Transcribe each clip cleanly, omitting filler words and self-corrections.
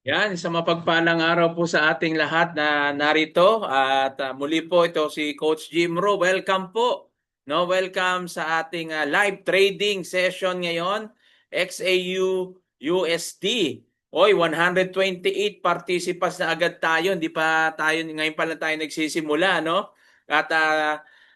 Yan, isang mapagpalang araw po sa ating lahat na narito at muli po ito si Coach Jim Rowe. Welcome po. No, welcome sa ating live trading session ngayon, XAU USD. Oy, 128 participants na agad tayo. Hindi pa tayo ngayon pa lang tayo nagsisimula, no? At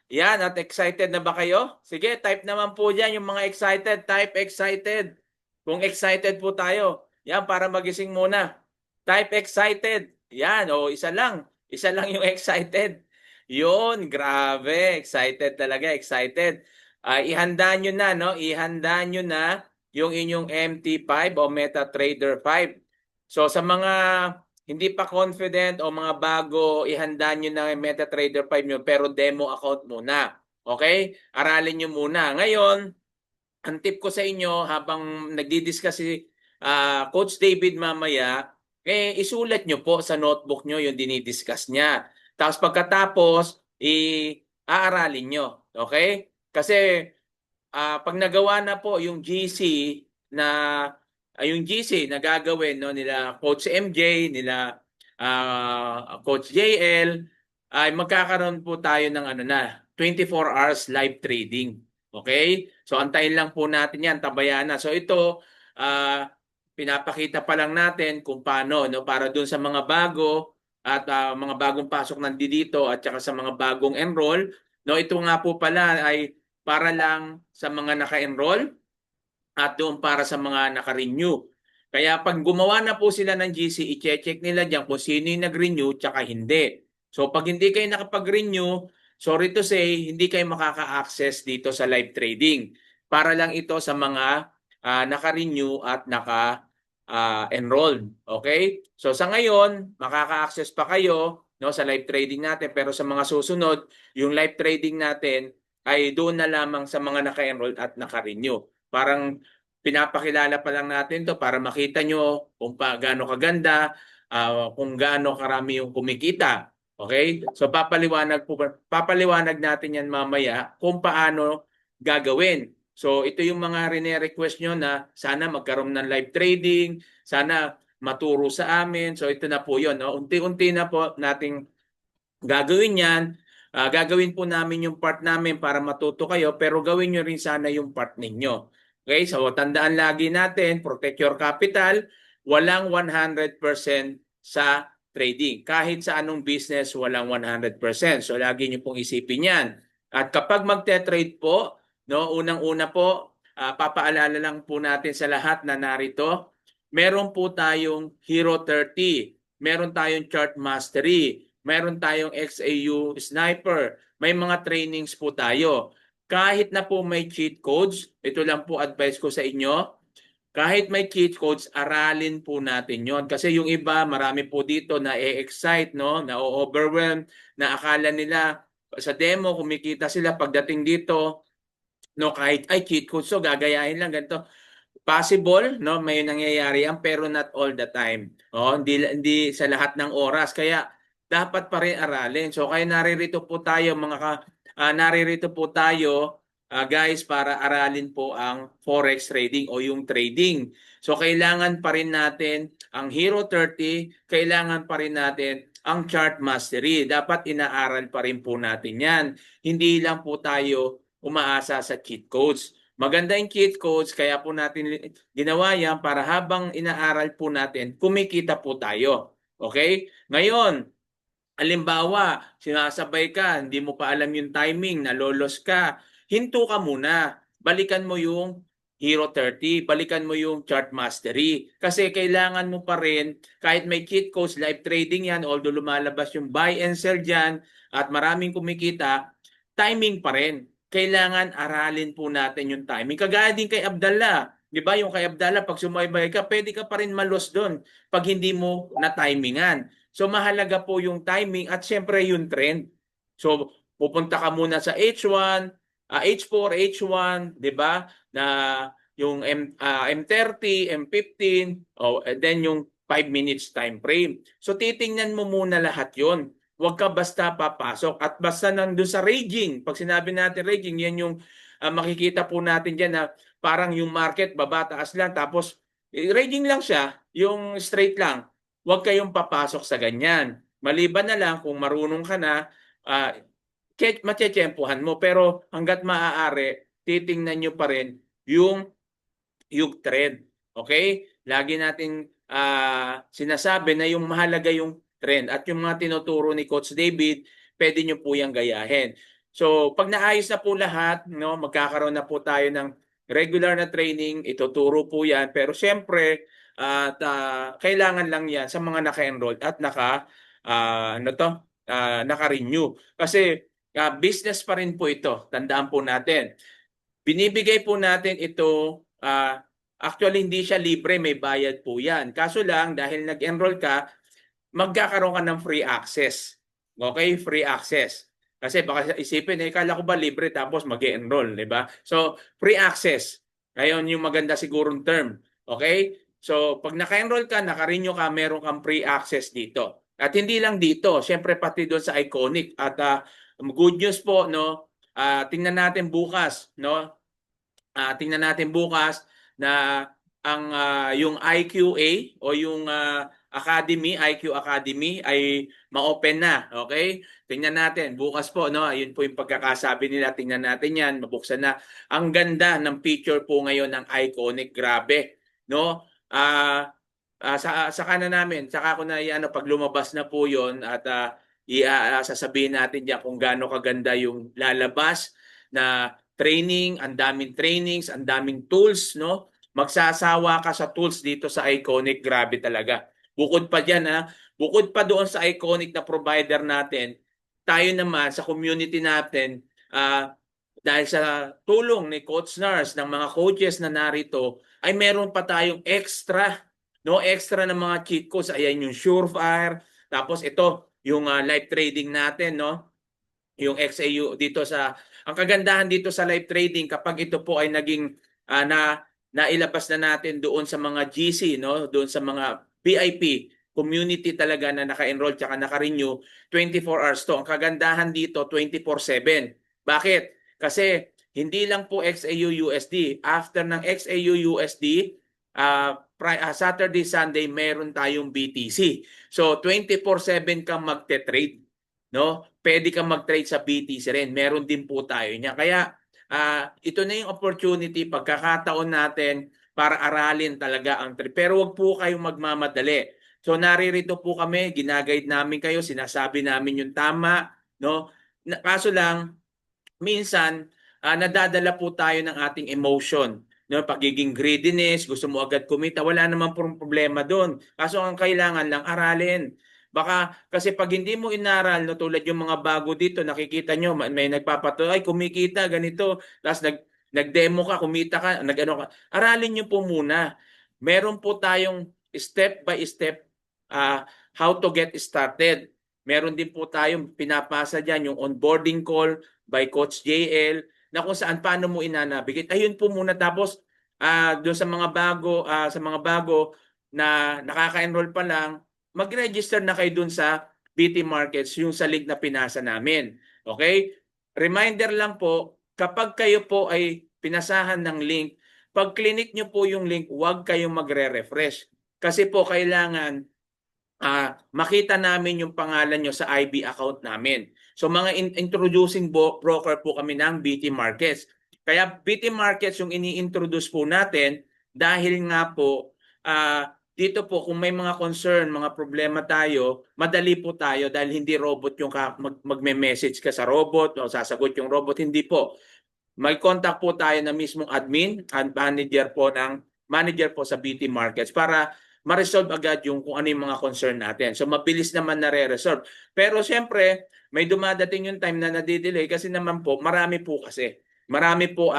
yan, at excited na ba kayo? Sige, type naman po diyan yung mga excited, type excited. Kung excited po tayo. Yan, para magising muna. Type excited. Yan, o isa lang. Isa lang yung excited. Yun, grabe. Excited talaga, excited. Ihanda nyo na, no? Ihanda nyo na yung inyong MT5 o MetaTrader 5. So sa mga hindi pa confident o mga bago, ihanda nyo na yung MetaTrader 5 nyo pero demo account muna. Okay? Aralin nyo muna. Ngayon, ang tip ko sa inyo habang nagdi-discuss si Coach David mamaya, isulat nyo po sa notebook nyo yung dinidiscuss niya. Tapos pagkatapos, aaralin nyo. Okay? Kasi pag nagawa na po yung GC na yung GC na gagawin no nila Coach MJ, nila Coach JL, ay magkakaroon po tayo ng 24 hours live trading. Okay? So antayin lang po natin 'yan, tabayan na. So ito pinapakita pa lang natin kung paano no para doon sa mga bago at mga bagong pasok nandito at saka sa mga bagong enroll, no ito nga po pala ay para lang sa mga naka-enroll at doon para sa mga naka-renew. Kaya pag gumawa na po sila ng GC, i-check nila diyan kung sino yung nag-renew tsaka hindi. So pag hindi kayo nakapag-renew, sorry to say, hindi kayo makaka-access dito sa live trading. Para lang ito sa mga naka-renew at naka-enrolled. Okay? So sa ngayon, makaka-access pa kayo no, sa live trading natin. Pero sa mga susunod, yung live trading natin ay doon na lamang sa mga naka-enroll at naka-renew. Parang pinapakilala pa lang natin to para makita nyo kung gaano kaganda, kung gaano karami yung kumikita. Okay? So papaliwanag natin yan mamaya kung paano gagawin. So ito yung mga rene-request nyo na sana magkaroon ng live trading, sana maturo sa amin. So ito na po yun. No? Unti-unti na po nating gagawin yan. Gagawin po namin yung part namin para matuto kayo, pero gawin nyo rin sana yung part ninyo. Okay, so tandaan lagi natin, protect your capital, walang 100% sa trading. Kahit sa anong business, walang 100%. So lagi nyo pong isipin yan. At kapag magte-trade po, no, unang-una po, papaalala lang po natin sa lahat na narito, meron po tayong Hero 30, meron tayong Chart Mastery, meron tayong XAU Sniper, may mga trainings po tayo. Kahit na po may cheat codes, ito lang po advice ko sa inyo, kahit may cheat codes, aralin po natin yon. Kasi yung iba, marami po dito na e-excite, no? na overwhelm, na akala nila sa demo, kumikita sila pagdating dito, no? kahit ay cheat codes, so gagayahin lang ganito. Possible, no? May nangyayari yan, pero not all the time. Oh, hindi sa lahat ng oras. Kaya dapat pa rin aralin. So kaya naririto po tayo naririto po tayo guys para aralin po ang forex trading o yung trading. So kailangan pa rin natin ang Hero 30, kailangan pa rin natin ang chart mastery. Dapat inaaral pa rin po natin 'yan. Hindi lang po tayo umaasa sa cheat codes. Maganda yung cheat codes, kaya po natin ginawa yan para habang inaaral po natin, kumikita po tayo. Okay? Ngayon, halimbawa, sinasabay ka, hindi mo pa alam yung timing, nalolos ka, hinto ka muna. Balikan mo yung Hero 30, balikan mo yung Chart Mastery. Kasi kailangan mo pa rin, kahit may cheat codes, live trading yan, although lumalabas yung buy and sell dyan, at maraming kumikita, timing pa rin. Kailangan aralin po natin yung timing. Kagaya din kay Abdallah. Di ba yung kay Abdallah, pag sumaybay ka, pwede ka pa rin malos doon pag hindi mo na-timingan. So mahalaga po yung timing at syempre yung trend. So pupunta ka muna sa H1, H4, H1, 'di ba? Na yung M30, M15, and then yung 5 minutes time frame. So titingnan mo muna lahat 'yon. Huwag ka basta papasok at basta nandun sa raging. Pag sinabi natin raging, yan yung makikita po natin diyan na parang yung market baba taas lang tapos raging lang siya, yung straight lang. huwag kayong papasok sa ganyan. Maliban na lang kung marunong ka na, uh, matsyempohan mo. Pero hanggat maaari, titingnan nyo pa rin yung trend. Okay? Lagi nating sinasabi na yung mahalaga yung trend at yung mga tinuturo ni Coach David, pwede nyo po yung gayahin. So, pag naayos na po lahat, no, magkakaroon na po tayo ng regular na training, ituturo po yan. Pero siyempre, kailangan lang yan sa mga naka-enroll at naka-renew. Kasi business pa rin po ito. Tandaan po natin. Binibigay po natin ito, actually hindi siya libre, may bayad po yan. Kaso lang, dahil nag-enroll ka, magkakaroon ka ng free access. Okay? Free access. Kasi baka isipin, kala ko ba libre tapos mag-enroll, di ba? So, free access. Ngayon yung maganda sigurong term. Okay? So, pag naka-enroll ka, naka-renew ka, meron kang free access dito. At hindi lang dito, syempre pati doon sa Iconic. At good news po, no? Tingnan natin bukas, no? Tingnan natin bukas na yung IQA o yung Academy, IQ Academy ay ma-open na, okay? Tingnan natin bukas po, no? Ayun po yung pagkakasabi nila, tingnan natin 'yan, mabuksan na. Ang ganda ng picture po ngayon ng Iconic, grabe, no? Saka na namin, saka ko na ano pag lumabas na po 'yon at sasabihin natin diyan kung gaano kaganda yung lalabas na training, ang daming trainings, ang daming tools, no? Magsasawa ka sa tools dito sa Iconic, grabe talaga. Bukod pa diyan bukod pa doon sa Iconic na provider natin, tayo naman sa community natin, dahil sa tulong ni Coach Nars, ng mga coaches na narito, ay meron pa tayong extra, no? Extra ng mga cheat codes. Ayan yung Surefire. Tapos ito, yung live trading natin, no? Yung XAU dito ang kagandahan dito sa live trading kapag ito po ay naging nailabas na natin doon sa mga GC, no? Doon sa mga VIP community talaga na naka-enroll tsaka naka-renew, 24 hours to. Ang kagandahan dito, 24/7. Bakit? Kasi hindi lang po XAU USD. After ng XAU USD, Saturday, Sunday, meron tayong BTC. So, 24/7 kang magte-trade, no? Pwede kang mag-trade sa BTC rin. Meron din po tayo niya. Kaya ito na yung opportunity, pagkakataon natin para aralin talaga ang trade. Pero wag po kayong magmamadali. So naririto po kami, ginaguide namin kayo, sinasabi namin yung tama, no? Kaso lang, minsan nadadala po tayo ng ating emotion, no? Pagiging greediness, gusto mo agad kumita, wala naman pong problema doon. Kaso ang kailangan lang aralin. Baka kasi pag hindi mo inaral, no, tulad yung mga bago dito, nakikita nyo, may nagpapatuloy, ay kumikita, ganito, tapos nag-demo ka, kumita ka, nag-ano ka. Aralin nyo po muna. Meron po tayong step by step how to get started. Meron din po tayong pinapasa dyan, yung onboarding call by Coach JL, na kung saan paano mo inanabigate. Ayun po muna. Tapos doon sa mga bago na nakaka-enroll pa lang, mag-register na kayo doon sa BT Markets, yung sa link na pinasa namin. Okay? Reminder lang po, kapag kayo po ay pinasahan ng link, pag clinic nyo po yung link, huwag kayong magre-refresh. Kasi po kailangan makita namin yung pangalan nyo sa IB account namin. So mga introducing broker po kami ng BT Markets. Kaya BT Markets yung ini-introduce po natin dahil nga po dito po kung may mga concern, mga problema tayo, madali po tayo dahil hindi robot yung magme-message ka sa robot o sasagot yung robot, hindi po. May contact po tayo na mismong admin at manager po sa BT Markets para ma-resolve agad yung kung ano yung mga concern natin. So mabilis naman na re-resolve. Pero siyempre, may dumadating yung time na nadidelay kasi naman po, marami po kasi. Marami po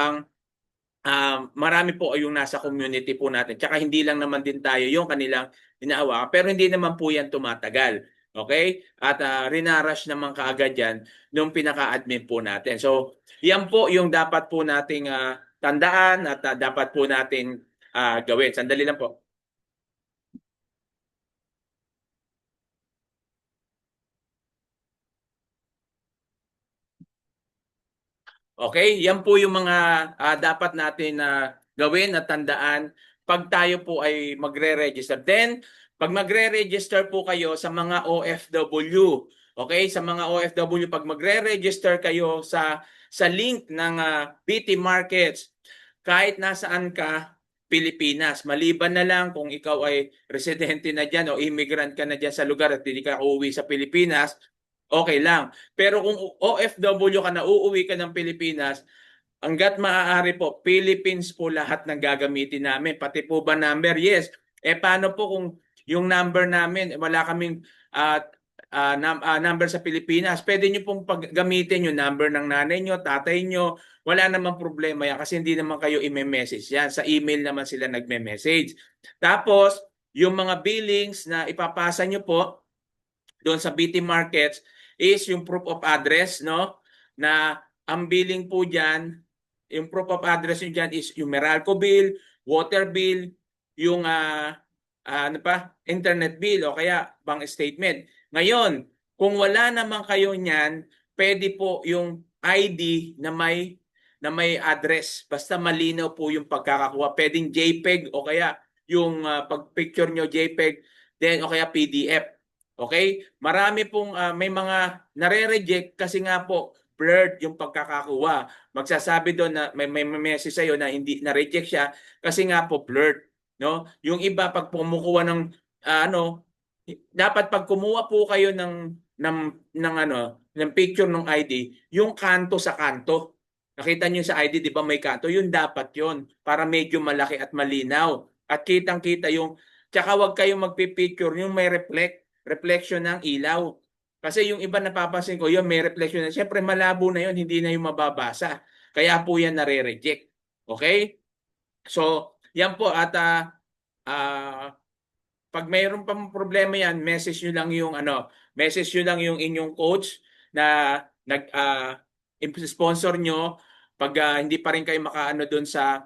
yung nasa community po natin. Tsaka hindi lang naman din tayo yung kanilang inaawa. Pero hindi naman po yan tumatagal. Okay? At rinarush naman kaagad yan nung pinaka-admin po natin. So, yan po yung dapat po nating tandaan at dapat po nating gawin. Sandali lang po. Okay? Yan po yung mga dapat natin gawin at tandaan pag tayo po ay magre-register. Then, Pag magre-register po kayo sa mga OFW, okay? Sa mga OFW, pag magre-register kayo sa link ng BT Markets, kahit nasaan ka, Pilipinas, maliban na lang kung ikaw ay residente na dyan o immigrant ka na dyan sa lugar at hindi ka uuwi sa Pilipinas, okay lang. Pero kung OFW ka na, uuwi ka ng Pilipinas, hanggat maaari po, Philippines po lahat ng gagamitin namin. Pati po ba number? Yes. Paano po kung yung number namin, wala kaming number sa Pilipinas? Pwede nyo pong paggamitin yung number ng nanay nyo, tatay nyo. Wala namang problema yan kasi hindi naman kayo i-message yan. Sa email naman sila nagme-message. Tapos, yung mga billings na ipapasa nyo po doon sa BT Markets is yung proof of address, no? Na ang billing po dyan, yung proof of address nyo dyan is yung Meralco bill, water bill, yung ano pa, internet bill o kaya bank statement. Ngayon, kung wala naman kayo niyan, pwede po yung ID na may address. Basta malinaw po yung pagkakakuha. Pwedeng JPEG o kaya yung pag-picture nyo JPEG, then o kaya PDF. Okay? Marami pong may mga nare-reject kasi nga po blurred yung pagkakakuha. Magsasabi doon na may message sa'yo na hindi na-reject siya kasi nga po blurred. No? Yung iba pag kumukuha ng dapat pag kumuha po kayo ng picture ng ID, yung kanto sa kanto. Nakita niyo sa ID, di ba may kanto? Yun dapat yun para medyo malaki at malinaw. At kitang-kita yung, tsaka wag kayong magpipicture yung may reflection ng ilaw. Kasi yung iba napapansin ko, yun may reflection na. Siyempre malabo na yun, hindi na yung mababasa. Kaya po yan nare-reject. Okay? So, yan po at pag mayroon pang problema yan, message nyo lang yung inyong coach na sponsor nyo. Pag hindi pa rin kayo makaano doon sa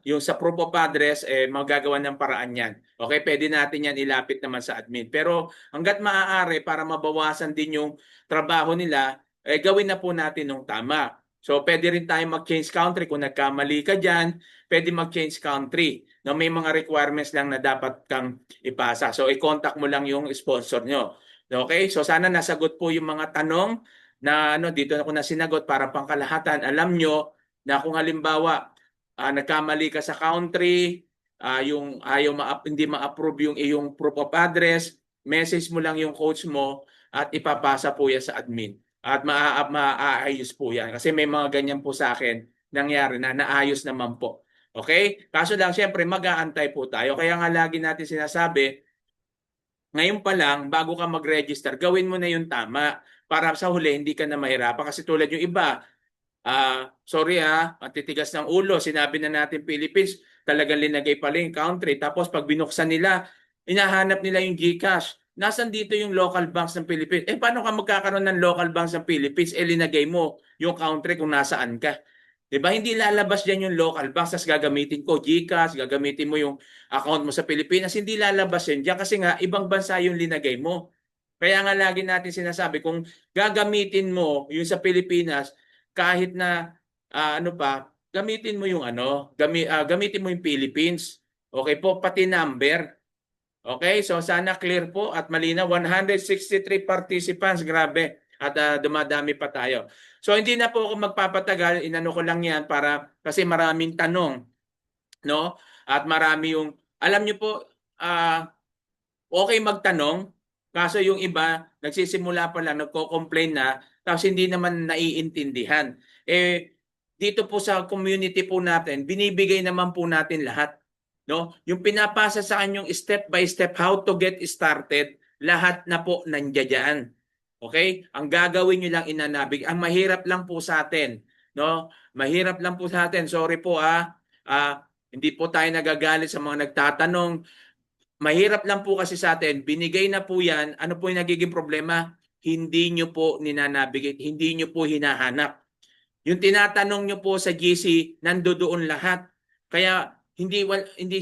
yung sa proof of address, magagawa ng paraan yan. Okay, pwede natin yan ilapit naman sa admin. Pero hanggat maaari para mabawasan din yung trabaho nila, gawin na po natin ng tama. So pwede rin tayo mag-change country kung nagkamali ka dyan, pwede mag-change country. No, may mga requirements lang na dapat kang ipasa. So i-contact mo lang yung sponsor nyo. Okay? So sana nasagot po yung mga tanong na dito na ko na sinagot para pangkalahatan. Alam nyo na kung halimbawa nagkamali ka sa country, yung hindi ma-approve yung iyong proof of address, message mo lang yung coach mo at ipapasa po yan sa admin. At maaayos po yan. Kasi may mga ganyan po sa akin nangyari na naayos naman po. Okay? Kaso lang, siyempre, mag-aantay po tayo. Kaya nga lagi natin sinasabi, ngayon pa lang, bago ka mag-register, gawin mo na yung tama para sa huli, hindi ka na mahirapan. Kasi tulad yung iba, sorry matitigas ng ulo, sinabi na natin Philippines, talagang linagay pala yung country. Tapos pag binuksan nila, hinahanap nila yung GCash. Nasaan dito yung local banks ng Philippines? Paano ka magkakaroon ng local banks ng Philippines? Linagay mo yung country kung nasaan ka. Diba? Hindi lalabas dyan yung local banks, tapos gagamitin ko GCash, gagamitin mo yung account mo sa Pilipinas, hindi lalabas yan dyan kasi nga ibang bansa yung linagay mo. Kaya nga lagi natin sinasabi, kung gagamitin mo yung sa Pilipinas, kahit na gamitin mo yung gamitin mo yung Philippines. Okay po, pati number. Okay, so sana clear po at malinaw. 163 participants, grabe. At dumadami pa tayo. So hindi na po ako magpapatagal, inano ko lang yan para kasi maraming tanong, no? At marami yung alam niyo po okay magtanong, kaso yung iba nagsisimula pa lang nagko-complain na tapos hindi naman naiintindihan. Dito po sa community po natin, binibigay naman po natin lahat. No? Yung pinapasa sa kanyong step by step how to get started, lahat na po nandiyan. Okay? Ang gagawin niyo lang inanabig. Ang mahirap lang po sa atin, no? Mahirap lang po sa atin. Sorry po hindi po tayo nagagalit sa mga nagtatanong. Mahirap lang po kasi sa atin. Binigay na po 'yan. Ano po 'yung nagiging problema? Hindi niyo po ninanabigate, hindi niyo po hinahanap. Yung tinatanong nyo po sa GC, nandoon lahat. Kaya hindi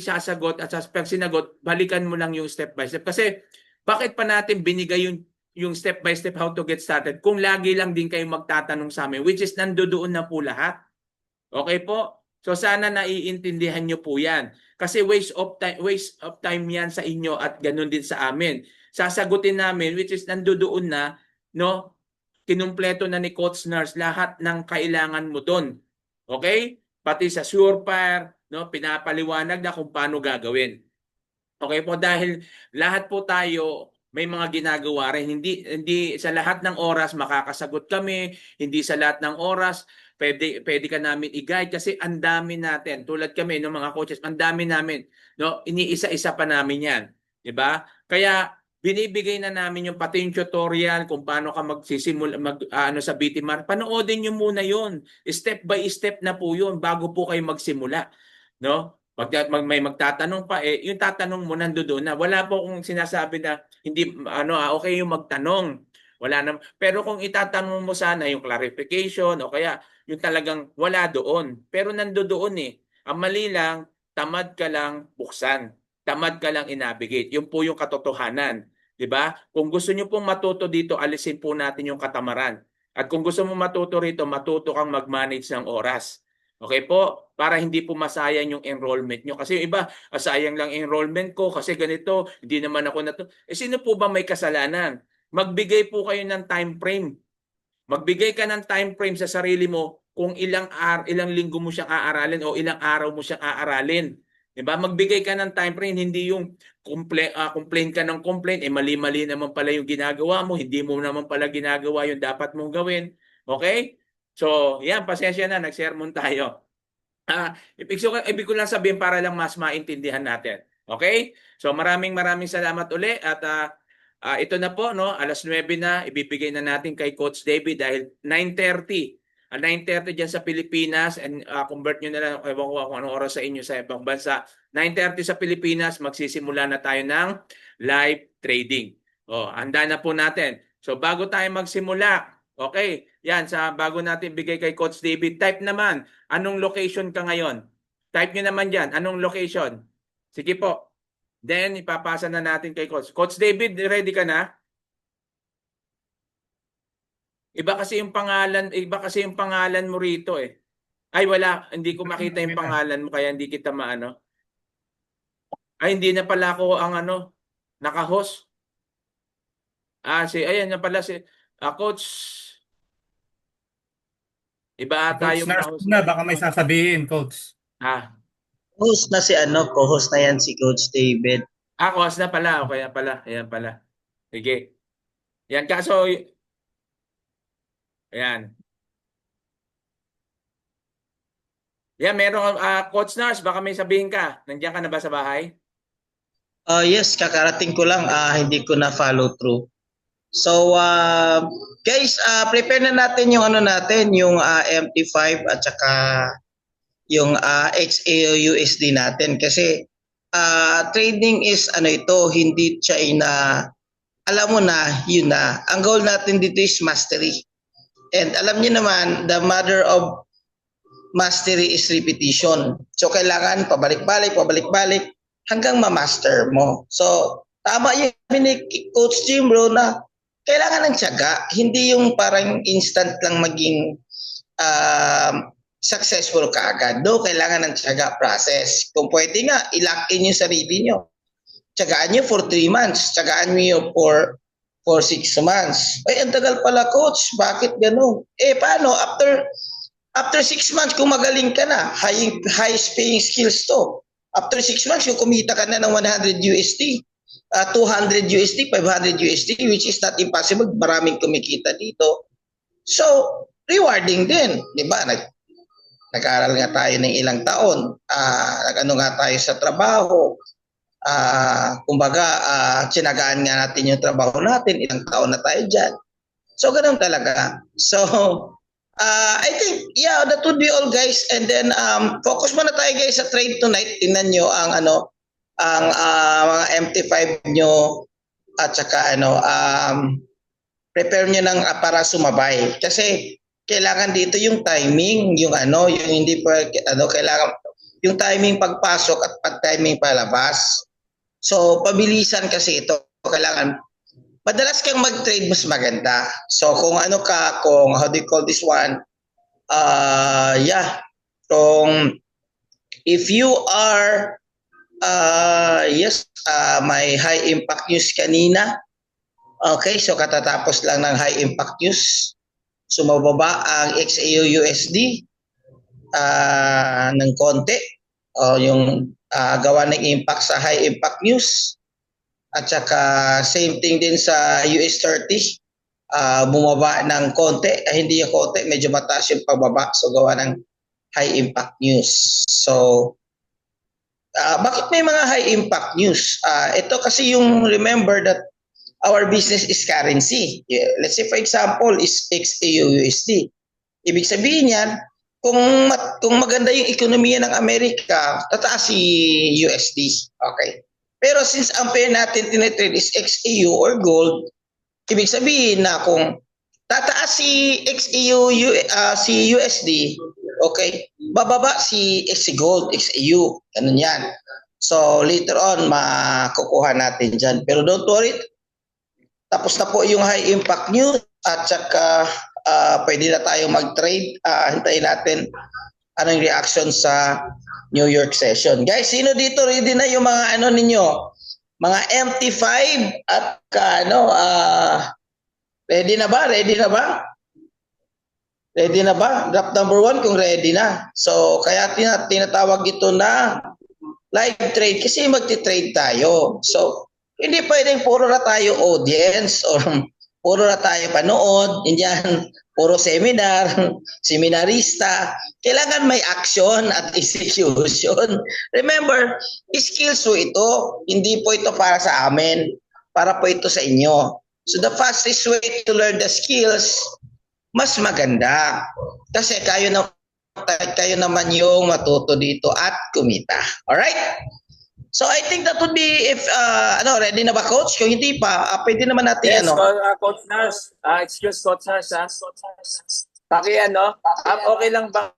sasagot at pag sinagot, balikan mo lang yung step by step. Kasi bakit pa natin binigay yung step by step how to get started kung lagi lang din kayo magtatanong sa amin, which is nandoon na po lahat. Okay po? So sana naiintindihan nyo po yan. Kasi waste of time yan sa inyo at ganun din sa amin. Sasagutin namin, which is nandoon na, no, kinumpleto na ni Coach Nurse lahat ng kailangan mo doon. Okay? Pati sa Surefire, no, pinapaliwanag na kung paano gagawin. Okay po, dahil lahat po tayo may mga ginagawa rin. Hindi sa lahat ng oras makakasagot kami, hindi sa lahat ng oras pwede ka namin i-guide kasi ang dami natin. Tulad kami ng mga coaches, ang dami namin, no? Iniisa-isa pa namin 'yan, 'di ba? Kaya binibigay na namin yung pati yung tutorial kung paano ka magsisimula sa BTMAR. Panoodin niyo muna 'yon. Step by step na po 'yon bago po kayo magsimula, no? May magtatanong pa yung tatanong mo nandoon na. Wala po akong sinasabi na hindi okay yung magtanong. Wala na. Pero kung itatanong mo sana yung clarification o kaya yung talagang wala doon. Pero nandoon eh. Ang mali lang, tamad ka lang buksan. Tamad ka lang i-navigate. Yun po yung katotohanan. 'Di ba? Kung gusto niyo pong matuto dito, alisin po natin yung katamaran. At kung gusto mo matuto rito, matuto kang mag-manage ng oras. Okay po? Para hindi po masayang yung enrollment nyo. Kasi yung iba, sayang lang enrollment ko kasi ganito, hindi naman ako na to. Sino po ba may kasalanan? Magbigay po kayo ng time frame. Magbigay ka ng time frame sa sarili mo kung ilang linggo mo siyang aaralin o ilang araw mo siyang aaralin. Diba? Magbigay ka ng time frame, hindi yung complain ka ng complain, mali-mali naman pala yung ginagawa mo, hindi mo naman pala ginagawa yung dapat mong gawin. Okay? So, yan, pasensya na, nag-sermon tayo. Ibig ko lang sabihin para lang mas maintindihan natin. Okay? So, maraming salamat uli at ito na po, no, 9:00 na, ibibigay na natin kay Coach David dahil 9:30. 9:30 dyan sa Pilipinas and convert nyo na lang, ewan ko kung anong oras sa inyo sa ibang bansa. 9:30 sa Pilipinas, magsisimula na tayo ng live trading. Handa na po natin. So, bago tayo magsimula, okay, yan, bago natin bigay kay Coach David, type naman, anong location ka ngayon? Type nyo naman dyan, anong location? Sige po. Then, ipapasa na natin kay Coach. Coach David, ready ka na? Iba kasi yung pangalan mo rito eh. Ay, wala. Hindi ko makita yung pangalan mo, kaya hindi kita maano. Ay, hindi na pala ako ang naka-host. Ayan na pala si Coach. Iba tayo Coach na, baka may sasabihin, Coach. Host na si co-host na yan si Coach David. Host na pala. Okay, ayan pala. Sige. Yan, kaso, ayan. Yan, meron, Coach Nars, baka may sabihin ka. Nandiyan ka na ba sa bahay? Yes, kakarating ko lang. Hindi ko na follow through. So, guys, prepare na natin yung yung MT5 at saka yung XAUUSD natin kasi trading is hindi siya alam mo na, yun na. Ang goal natin dito is mastery. And alam niyo naman, the mother of mastery is repetition. So, kailangan pabalik-balik hanggang ma-master mo. So, tama yun ni Coach Jim bro na kailangan ng tiyaga. Hindi yung parang instant lang maging successful ka agad. No, kailangan ng tiyaga process. Kung pwede nga, i-lock in yung sarili nyo. Tiyagaan nyo for 3 months. Tiyagaan nyo for 6 months. Ay, ang tagal pala coach. Bakit gano'n? Paano? After 6 months, kung magaling ka na, highest paying skills to. After 6 months, yung kumita ka na ng 100 USD, 200 USD, 500 USD, which is not impossible. Maraming kumikita dito. So, rewarding din. Di ba? Nag-aaral nga tayo ng ilang taon. Nga tayo sa trabaho. Kumbaga, sinagaan nga natin yung trabaho natin. Ilang taon na tayo dyan. So, ganun talaga. So, I think, yeah, that would be all guys. And then, focus muna tayo guys sa trade tonight. Tingnan nyo ang mga MT5 nyo at saka prepare nyo para sumabay. Kasi, kailangan dito yung timing, yung hindi pa, kailangan, yung timing pagpasok at timing palabas. So, pabilisan kasi ito. Kailangan, madalas kang mag-trade mas maganda. So, kung kung how do you call this one? Kung if you are Yes, may high impact news kanina. Okay, so katatapos lang ng high impact news. Sumababa ang XAU-USD ng konti. Yung gawa ng impact sa high impact news. At saka same thing din sa US 30. Bumaba ng konti. Hindi yung konti, medyo mataas yung pababa. So gawa ng high impact news. So bakit may mga high impact news? Ito kasi yung remember that our business is currency. Yeah, let's say for example is XAU-USD. Ibig sabihin yan, kung maganda yung ekonomiya ng Amerika, tataas si USD. Okay. Pero since ang pair natin tinitrade is XAU or gold, ibig sabihin na kung tataas si XAU, si USD, okay, bababa si gold, XAU. Ganun yan. So later on, makukuha natin dyan. Pero don't worry, tapos na po yung high impact news at saka pwede na tayo mag-trade. Hintayin natin anong reaction sa New York session. Guys, sino dito ready na yung mga ano ninyo? Mga MT5 at ready na ba? Ready na ba? Ready na ba? Drop number 1 kung ready na. So, kaya tinatawag ito na live trade kasi magti-trade tayo. So, hindi pwedeng puro na tayo audience or puro na tayo panood, yan, puro seminar, seminarista. Kailangan may action at execution. Remember, skills po ito. Hindi po ito para sa amin. Para po ito sa inyo. So the fastest way to learn the skills, mas maganda. Kasi kayo naman yung matuto dito at kumita. Alright? So I think that would be if ready na ba coach? Kung hindi pa, pwede naman natin Yes, Coach Nars. Excuse Coach Nars, ha? Okay lang ba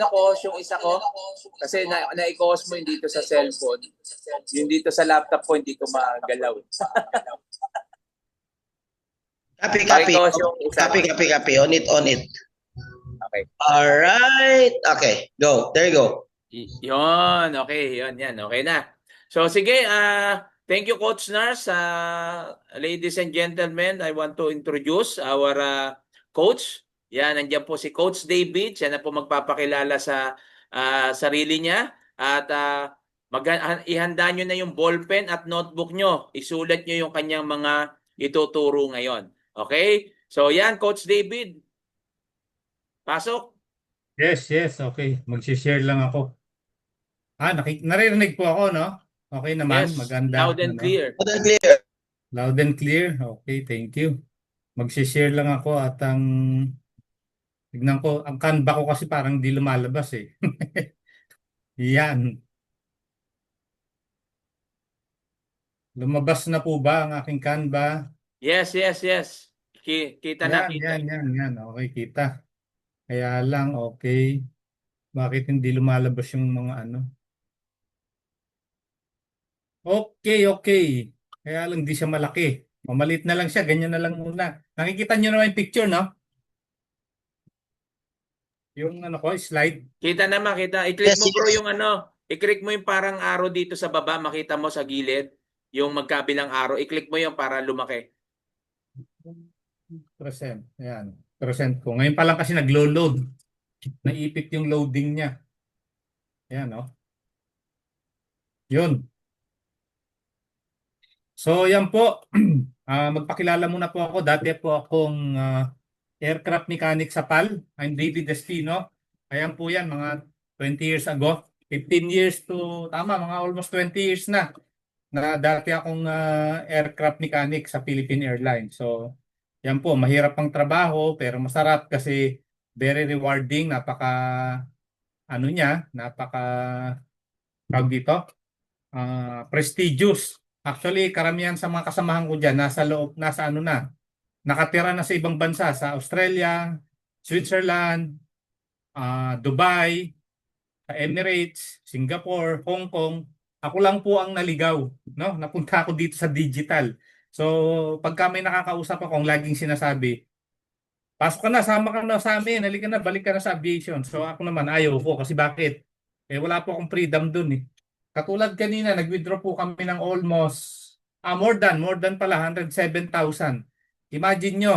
coach yung isa ko kasi na-i-coach mo yung dito sa cellphone. Yung dito sa laptop ko hindi ko magalaw. Copy. Coach yung isa. Copy. On it. Okay. Alright. Okay, go. There you go. Yon, okay, yan, okay na. So sige, thank you Coach Nars. Ladies and gentlemen, I want to introduce our coach. Yan, nandiyan po si Coach David. Siya na po magpapakilala sa sarili niya. At ihanda nyo na yung ballpen at notebook nyo. Isulat nyo yung kanyang mga ituturo ngayon. Okay? So yan, Coach David. Pasok. Yes, okay. Mag-share lang ako. Naririnig po ako, no? Okay naman, Yes, maganda. loud and clear. Loud and clear. Loud and clear. Okay, thank you. Mag-share lang ako at tignan ko, ang Canva ko kasi parang di lumalabas eh. Yan. Lumabas na po ba ang aking Canva? Yes. Kita na. Yan. Okay, kita. Kaya lang, okay. Bakit hindi lumalabas yung mga ano? Okay. Kaya lang di siya malaki. Mamalit na lang siya, ganyan na lang muna. Nakikita nyo naman yung picture, no? Yung slide. Kita na makita. I-click Yes, mo bro yes. yung i-click mo yung parang arrow dito sa baba, makita mo sa gilid, yung magkabilang arrow, i-click mo yung para lumaki. Present. Ayan. Present ko. Ngayon pa lang kasi naglo-load. Naipit yung loading niya. Ayan, no? Yun. So, yan po. Magpakilala muna po ako. Dati po akong aircraft mechanic sa PAL. I'm David Destino. Ayan po yan, mga 20 years ago. 15 years to, mga almost 20 years na dati akong aircraft mechanic sa Philippine Airlines. So, yan po, mahirap ang trabaho pero masarap kasi very rewarding, tawag dito, prestigious. Actually, karamihan sa mga kasamahan ko dyan, nakatira na sa ibang bansa, sa Australia, Switzerland, Dubai, sa Emirates, Singapore, Hong Kong. Ako lang po ang naligaw, no? Napunta ako dito sa digital. So, pagka may nakakausap ako, ang laging sinasabi, pasok ka na, sama ka na sa amin, halika na, balik ka na sa aviation. So ako naman, ayaw ko. Kasi bakit? Eh wala po akong freedom dun eh. Katulad kanina, nag-withdraw po kami ng almost, more than pala, 107,000. Imagine nyo,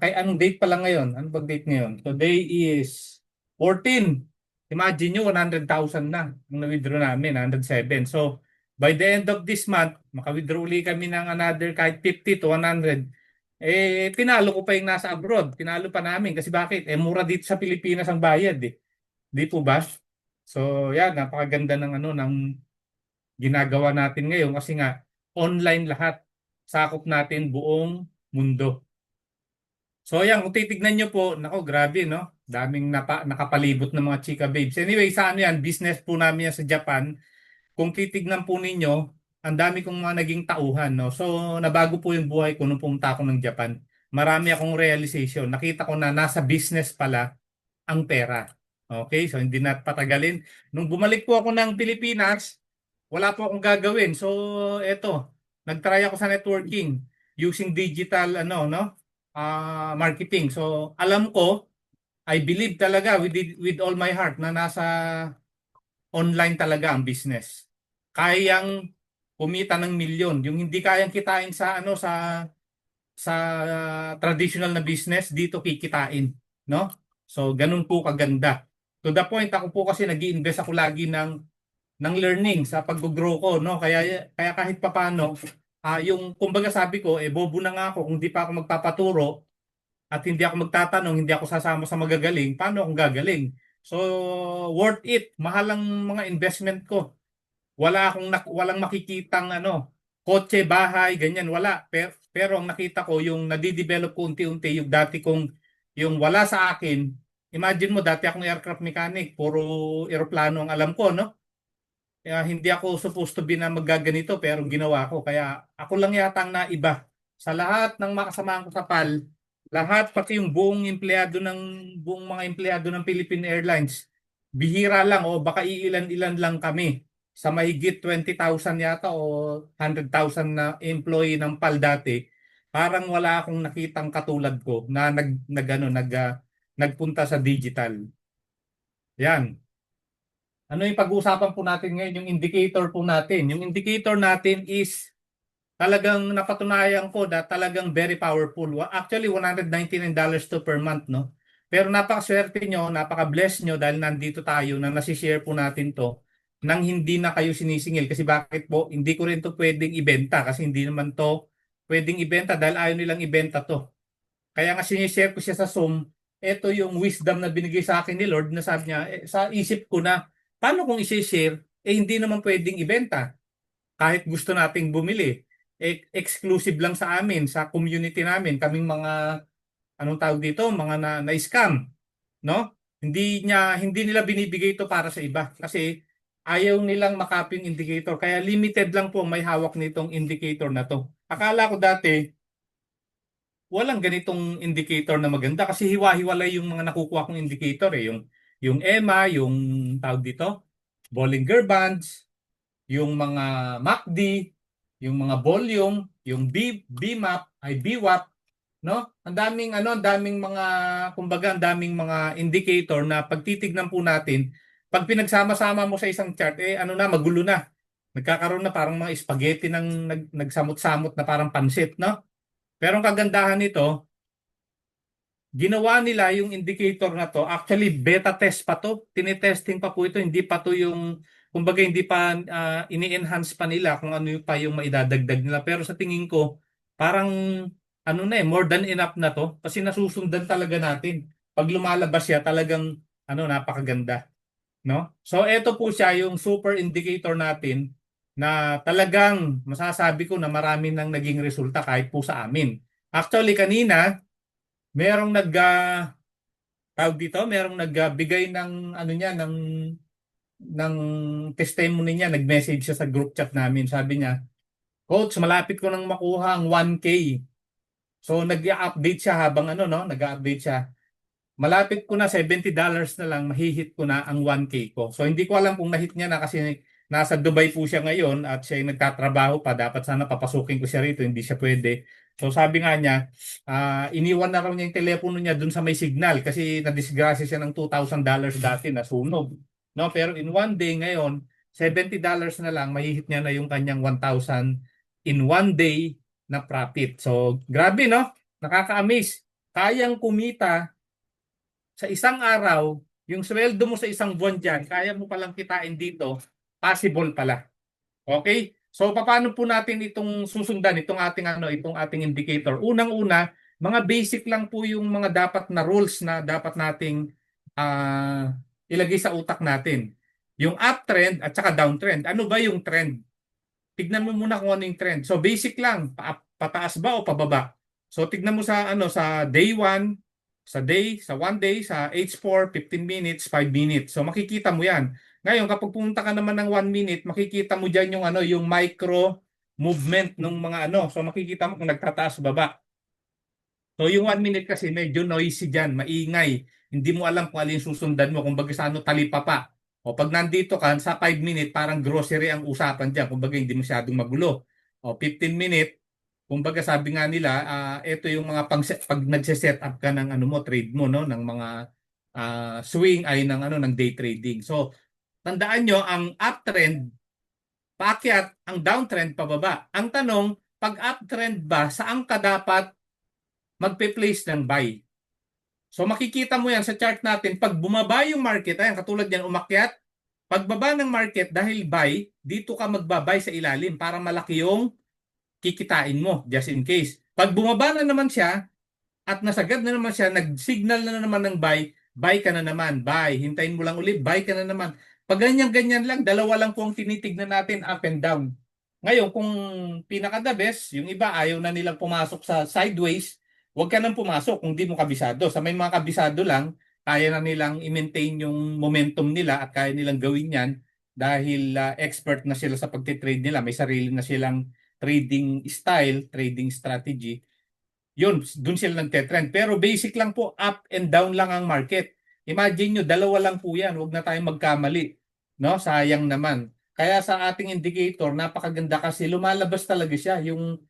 kay anong date pala ngayon? Ano bang date ngayon? Today is 14. Imagine nyo, 100,000 na ang na-withdraw namin, 107. So, by the end of this month, maka-withdraw uli kami ng another kahit 50 to 100. Eh, tinalo ko pa yung nasa abroad. Tinalo pa namin. Kasi bakit? Eh, mura dito sa Pilipinas ang bayad eh. Di po ba? So, yan, napakaganda ng ng ginagawa natin ngayon kasi nga online lahat. Sakop natin buong mundo. So yan, kung titignan nyo po, nako grabe no? Daming nakapalibot ng mga chika babes. Anyway, sa ano yan, business po namin yan sa Japan. Kung titignan po ninyo, ang dami kong mga naging tauhan. No? So nabago po yung buhay ko nung pumunta ako ng Japan. Marami akong realization. Nakita ko na nasa business pala ang pera. Okay, so hindi na patagalin. Nung bumalik po ako ng Pilipinas, wala po akong gagawin. So eto, nagtry ako sa networking using digital no? Marketing. So alam ko, I believe talaga with all my heart na nasa online talaga ang business. Kayang kumita ng milyon. Yung hindi kayang kitain sa sa traditional na business, dito kikitain, no? So ganun po kaganda. To the point, ako po kasi nag-iinvest ako lagi ng learning sa pag-grow ko, no? Kaya kahit papaano, yung kumbaga sabi ko, bobo na nga ako kung di pa ako magpapaturo at hindi ako magtatanong, hindi ako sasama sa magagaling, paano akong gagaling? So, worth it. Mahal ang mga investment ko. Walang makikitang kotse, bahay, ganyan, wala. Pero ang nakita ko, yung nadidevelop ko unti-unti, yung dati kong, yung wala sa akin, imagine mo, dati akong aircraft mechanic, puro eroplano ang alam ko, no? Kaya hindi ako supposed to be na maggaganito, pero ginawa ko. Kaya ako lang yata ang naiba. Sa lahat ng makasamahan ko sa PAL, lahat, pati yung buong mga empleyado ng Philippine Airlines, bihira lang o baka iilan-ilan lang kami sa mahigit 20,000 yata o 100,000 na employee ng PAL dati. Parang wala akong nakitang katulad ko na nagpunta sa digital. Yan. Ano yung pag-uusapan po natin ngayon? Yung indicator po natin. Yung indicator natin is talagang napatunayan ko na talagang very powerful. Actually, $199 to per month, no? Pero napakaswerte nyo, napaka-bless nyo dahil nandito tayo na nasishare po natin to nang hindi na kayo sinisingil. Kasi bakit po? Hindi ko rin to pwedeng ibenta kasi hindi naman to pwedeng ibenta dahil ayaw nilang ibenta to. Kaya nga sinishare ko siya sa Zoom. Ito yung wisdom na binigay sa akin ni Lord na sabi niya, sa isip ko na, paano kung isi-share? Hindi naman pwedeng ibenta. Kahit gusto nating bumili. Exclusive lang sa amin, sa community namin, kaming mga, anong tawag dito, mga na-scam. No? Hindi nila binibigay ito para sa iba. Kasi ayaw nilang makaping indicator. Kaya limited lang po may hawak nitong indicator na to. Akala ko dati, walang ganitong indicator na maganda kasi hiwa-hiwalay yung mga nakukuha kong indicator eh. Yung EMA, yung tawag dito, Bollinger Bands, yung mga MACD, yung mga volume, yung BMAP, ay BWAP, no? Ang daming mga, kumbaga, ang daming mga indicator na pag titignan po natin, pag pinagsama-sama mo sa isang chart, magulo na. Nagkakaroon na parang mga spaghetti nagsamot-samot na parang pansit, no? Pero ang kagandahan nito, ginawa nila yung indicator na to. Actually, beta test pa to. Tinetesting pa po ito. Hindi pa to yung, kumbaga hindi pa ini-enhance pa nila kung ano pa yung maidadagdag nila. Pero sa tingin ko, parang more than enough na to. Kasi nasusundan talaga natin. Pag lumalabas siya, talagang napakaganda. No? So, ito po siya yung super indicator natin na talagang masasabi ko na marami nang naging resulta kahit po sa amin. Actually, kanina, merong merong nagbigay ng ng testimony niya, nag-message siya sa group chat namin. Sabi niya, "Coach, malapit ko nang makuha ang 1K." So nag-update siya habang nag-update siya. Malapit ko na $70 na lang, mahihit ko na ang 1K ko. So hindi ko alam kung nahit niya na kasi nasa Dubai po siya ngayon at siya ay nagtatrabaho pa. Dapat sana papasukin ko siya rito, hindi siya pwede. So sabi nga niya, iniwan na raw niya yung telepono niya dun sa may signal kasi nadisgrasya siya ng $2,000 dati na sunog. No, pero in one day ngayon, $70 na lang, mahihit niya na yung kanyang 1,000 in one day na profit. So grabe no, nakaka-amaze. Kayang kumita sa isang araw, yung sweldo mo sa isang buwan dyan, kaya mo palang kitain dito, possible pala. Okay? So paano po natin itong susundan itong ating indicator? Unang-una, mga basic lang po yung mga dapat na rules na dapat nating ilagay sa utak natin. Yung uptrend at saka downtrend. Ano ba yung trend? Tignan mo muna kung ano yung trend. So basic lang, pataas ba o pababa? So tignan mo sa day 1, sa 1 day, sa H4, 15 minutes, 5 minutes. So makikita mo 'yan. Ngayon kapag pumunta ka naman ng 1 minute, makikita mo diyan yung micro movement ng mga So makikita mo kung nagtataas baba. So yung 1 minute kasi medyo noisy diyan, maingay. Hindi mo alam kung alin susundan mo, kumbaga sa talipa pa. O pag nandito ka sa 5 minute, parang grocery ang usapan diyan, kumbaga hindi masyadong magulo. O 15 minute, kumbaga sabi nga nila, ito yung mga pag nagse-set up ka ng trade mo no ng mga swing ay ng day trading. So tandaan nyo, ang uptrend paakyat, ang downtrend pababa. Ang tanong, pag uptrend ba, saan ka dapat magpe-place ng buy? So makikita mo yan sa chart natin, pag bumaba yung market, ayan, katulad yan, umakyat, pagbaba ng market dahil buy, dito ka magbabay sa ilalim para malaki yung kikitain mo, just in case. Pag bumaba na naman siya, at nasagad na naman siya, nag-signal na naman ng buy ka na naman, buy, hintayin mo lang ulit, buy ka na naman. Pag ganyan-ganyan lang, dalawa lang po ang tinitignan natin, up and down. Ngayon, kung pinaka-the best, yung iba ayaw na nilang pumasok sa sideways, huwag ka nang pumasok kung di mo kabisado. Sa may mga kabisado lang, kaya na nilang i-maintain yung momentum nila at kaya nilang gawin yan dahil expert na sila sa pagtitrade nila. May sarili na silang trading style, trading strategy. Yun, dun sila nagte-trend. Pero basic lang po, up and down lang ang market. Imagine nyo, dalawa lang po yan. Huwag na tayong magkamali. No? Sayang naman. Kaya sa ating indicator, napakaganda kasi lumalabas talaga siya yung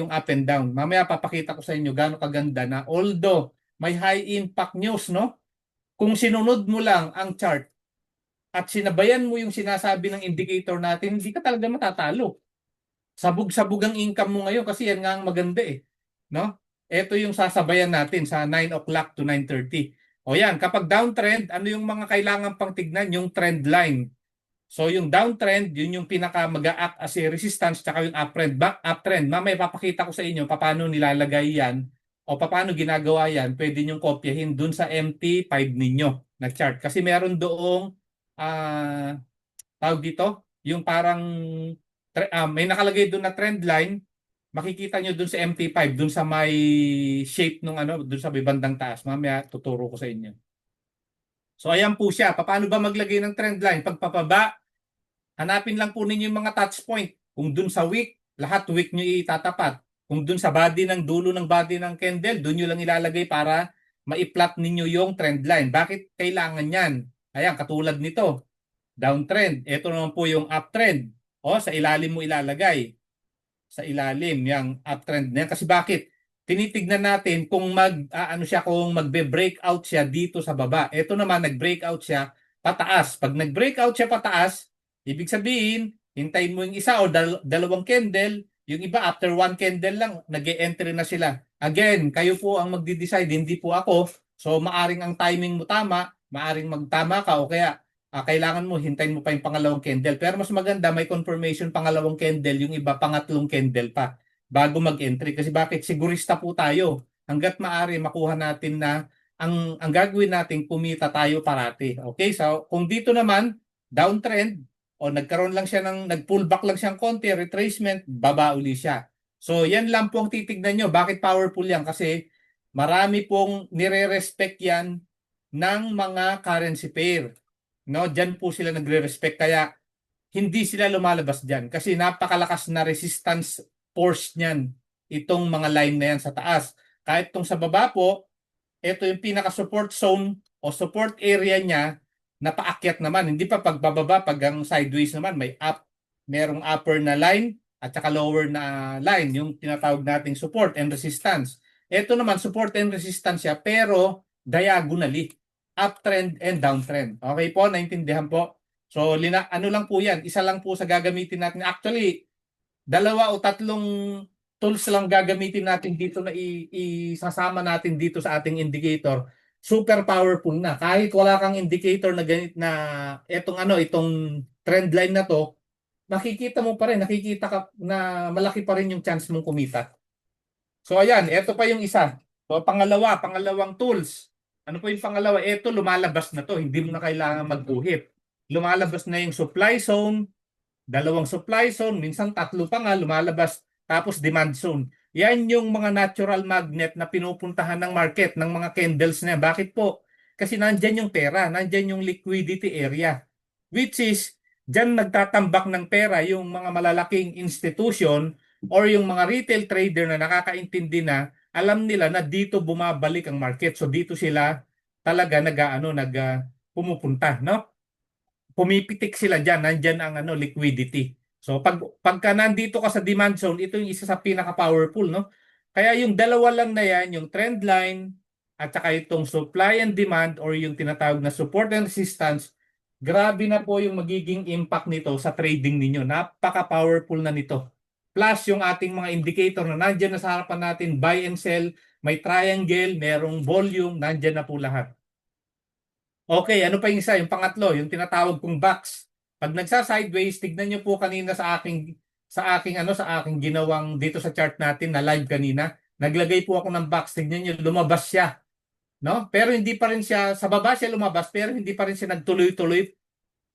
up and down. Mamaya papakita ko sa inyo gaano kaganda na although may high impact news, no? Kung sinunod mo lang ang chart at sinabayan mo yung sinasabi ng indicator natin, hindi ka talaga matatalo. Sabog-sabog ang income mo ngayon kasi yan nga ang maganda eh. No? Ito yung sasabayan natin sa 9 o'clock to 9:30. O yan, kapag downtrend, ano yung mga kailangan pang tignan? Yung trend line. So yung downtrend, yun yung pinaka mag-a-act as a resistance, tsaka yung uptrend. Mamaya papakita ko sa inyo paano nilalagay yan o paano ginagawa yan. Pwede nyo kopyahin dun sa MT5 ninyo na chart. Kasi meron doong tawag dito, yung parang may nakalagay doon na trend line. Makikita nyo dun sa MT5, dun sa may shape nung dun sa may bandang taas. Mamaya tuturo ko sa inyo. So ayan po siya. Paano ba maglagay ng trend line? Pagpapaba, hanapin lang po ninyo yung mga touch point. Kung dun sa wick, lahat wick nyo itatapat. Kung dun sa body ng dulo ng body ng candle, dun nyo lang ilalagay para ma-plot ninyo yung trend line. Bakit kailangan yan? Ayan, katulad nito. Downtrend. Ito naman po yung uptrend. O, sa ilalim mo ilalagay. Sa ilalim, yung uptrend na yan. Kasi bakit? Tinitignan natin kung kung magbe-breakout siya dito sa baba. Ito naman, nag-breakout siya pataas. Pag nag-breakout siya pataas, ibig sabihin, hintayin mo yung isa o dalawang candle, yung iba after one candle lang, nag-e-entry na sila. Again, kayo po ang magde-decide, hindi po ako. So, maaring ang timing mo tama, maaring magtama ka o kaya kailangan mo, hintayin mo pa yung pangalawang candle. Pero mas maganda, may confirmation pangalawang candle, yung iba pangatlong candle pa bago mag-entry. Kasi bakit? Sigurista po tayo. Hanggat maaari, makuha natin na ang gagawin natin, kumita tayo parati. Okay? So, kung dito naman, downtrend, o nagkaroon lang siya nag-pullback lang siyang konti, retracement, baba uli siya. So, yan lang po ang titignan nyo. Bakit powerful yan? Kasi marami pong nire-respect yan ng mga currency pair. No, diyan po sila nagre-respect kaya hindi sila lumalabas diyan kasi napakalakas na resistance force niyan itong mga line na yan sa taas. Kahit tong sa baba po, ito yung pinaka support zone o support area niya na paakyat naman. Hindi pa pagbababa, pag ang sideways naman may up, merong upper na line at saka lower na line, yung tinatawag nating support and resistance. Ito naman, support and resistance siya, pero diagonally, uptrend and downtrend. Okay po, naintindihan po? So, ano lang po yan, isa lang po sa gagamitin natin. Actually, dalawa o tatlong tools lang gagamitin natin dito na isasama natin dito sa ating indicator. Super powerful na. Kahit wala kang indicator na ganit na itong trend line na to, makikita mo pa rin, nakikita ka na malaki pa rin yung chance mong kumita. So ayan, ito pa yung isa. So pangalawang tools. Ano po yung pangalawa? Ito lumalabas na to, hindi mo na kailangan magguhit. Lumalabas na yung supply zone, dalawang supply zone, minsan tatlo pa nga lumalabas, tapos demand zone. Yan yung mga natural magnet na pinupuntahan ng market, ng mga candles na. Bakit po? Kasi nandyan yung pera, nandyan yung liquidity area. Which is, dyan nagtatambak ng pera yung mga malalaking institution or yung mga retail trader na nakakaintindi na, alam nila na dito bumabalik ang market. So dito sila talaga pumupunta, no? Pumipitik sila diyan, nandiyan ang liquidity. So pagka nandito ka sa demand zone, ito yung isa sa pinaka-powerful, no? Kaya yung dalawa lang na yan, yung trend line at saka itong supply and demand or yung tinatawag na support and resistance, grabe na po yung magiging impact nito sa trading ninyo. Napaka-powerful na nito. Plus yung ating mga indicator na nandiyan na sa harapan natin, buy and sell, may triangle, merong volume, nandiyan na po lahat. Okay, ano pa yung isa? Yung pangatlo, yung tinatawag kong box. Pag nagsa-sideways, tignan niyo po kanina sa aking ginawang dito sa chart natin na live kanina. Naglagay po ako ng box, tignan niyo lumabas siya, no? Pero hindi pa rin siya sa baba siya lumabas, pero hindi pa rin siya nagtuloy-tuloy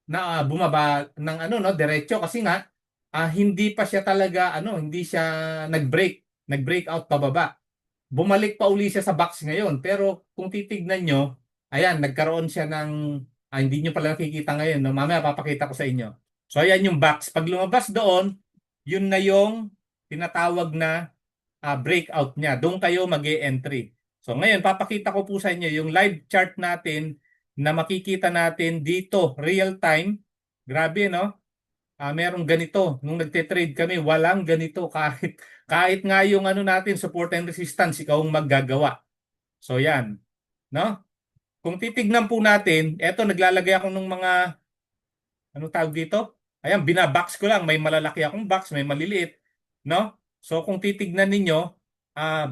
na bumaba ng no, diretso kasi nga hindi pa siya talaga hindi siya nag-break out pababa. Bumalik pa uli siya sa box ngayon. Pero kung titignan nyo, ayan, nagkaroon siya ng, hindi nyo pala nakikita ngayon. No? Mamaya papakita ko sa inyo. So ayan yung box. Pag lumabas doon, yun na yung tinatawag na breakout niya. Doon kayo mag-e-entry. So ngayon, papakita ko po sa inyo yung live chart natin na makikita natin dito, real time. Grabe, no? Merong ganito. Nung nagte-trade kami, walang ganito. Kahit nga yung natin, support and resistance, ikaw ang maggagawa. So yan. No? Kung titignan po natin, eto naglalagay ako ng mga, tawag dito? Ayan, binabox ko lang. May malalaki akong box, may maliliit. No? So kung titignan ninyo,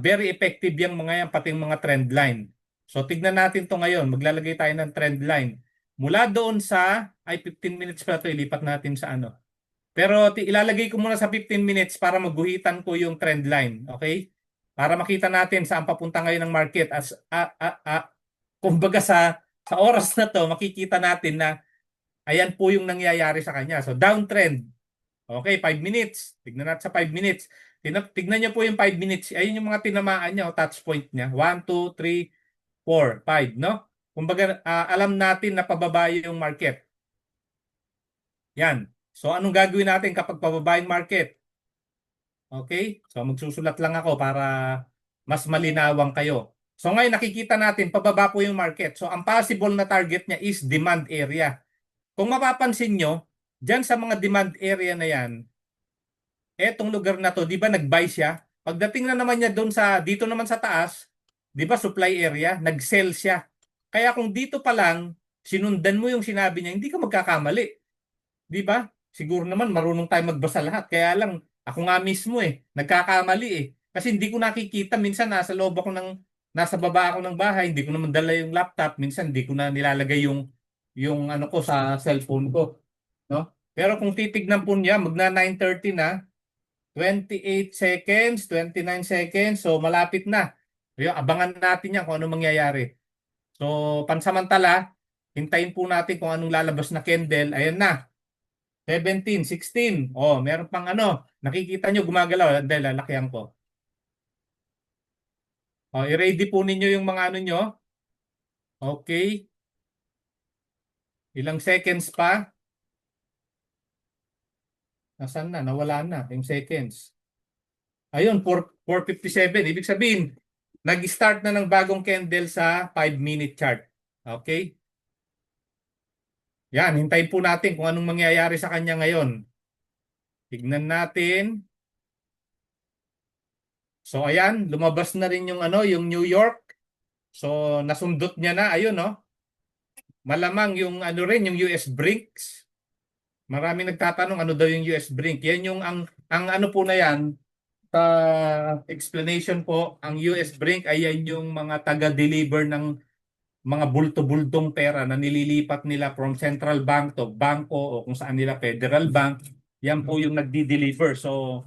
very effective yung mga yan, pati yung mga trend line. So tignan natin to ngayon. Maglalagay tayo ng trend line. Mula doon sa, 15 minutes pa ito, ilipat natin sa Pero ilalagay ko muna sa 15 minutes para maguhitan ko yung trend line. Okay? Para makita natin saan papunta ngayon ng market. Kumbaga sa oras na to, makikita natin na ayan po yung nangyayari sa kanya. So downtrend. Okay, 5 minutes. Tignan natin sa 5 minutes. Tignan niyo po yung 5 minutes. Ayun yung mga tinamaan niya o touch point niya. 1, 2, 3, 4, 5. No? Kumbaga alam natin na pababa yung market. Yan. So anong gagawin natin kapag pababa yung market? Okay? So magsusulat lang ako para mas malinawang kayo. So ngayon nakikita natin pababa po yung market. So ang possible na target niya is demand area. Kung mapapansin nyo, dyan sa mga demand area na yan, etong lugar na to, di ba nag-buy siya? Pagdating na naman niya doon dito naman sa taas, di ba supply area, nag-sell siya. Kaya kung dito pa lang, sinundan mo yung sinabi niya, hindi ka magkakamali. Di ba? Siguro naman marunong tayo magbasa lahat. Kaya lang, ako nga mismo nagkakamali Kasi hindi ko nakikita. Minsan nasa baba ako ng bahay, hindi ko naman dala yung laptop. Minsan hindi ko na nilalagay yung ko sa cellphone ko. No? Pero kung titignan po niya, magna 9:30 na, 28 seconds, 29 seconds, so malapit na. Abangan natin yan kung ano mangyayari. So, pansamantala, hintayin po natin kung anong lalabas na candle. Ayan na. 17, 16. Oh, meron pang nakikita nyo gumagalaw dahil lalakyan ko. Oh, i-ready po ninyo yung mga nyo. Okay. Ilang seconds pa? Nasaan na? Nawala na yung seconds. Ayun, 4:57. Ibig sabihin, nag-start na ng bagong candle sa 5-minute chart. Okay? Yan, hintayin po natin kung anong mangyayari sa kanya ngayon. Tignan natin. So ayan, lumabas na rin yung ano, yung New York. So nasundot niya na, ayun no. Malamang yung ano rin, yung US Brinks. Maraming nagtatanong ano daw yung US Brink. Yan yung ang ano po na yan, sa explanation po, ang US Brink ay yan yung mga taga-deliver ng mga bulto-bultong pera na nililipat nila from central bank to bangko o kung saan nila Federal Bank. Yan po yung nagdi-deliver. So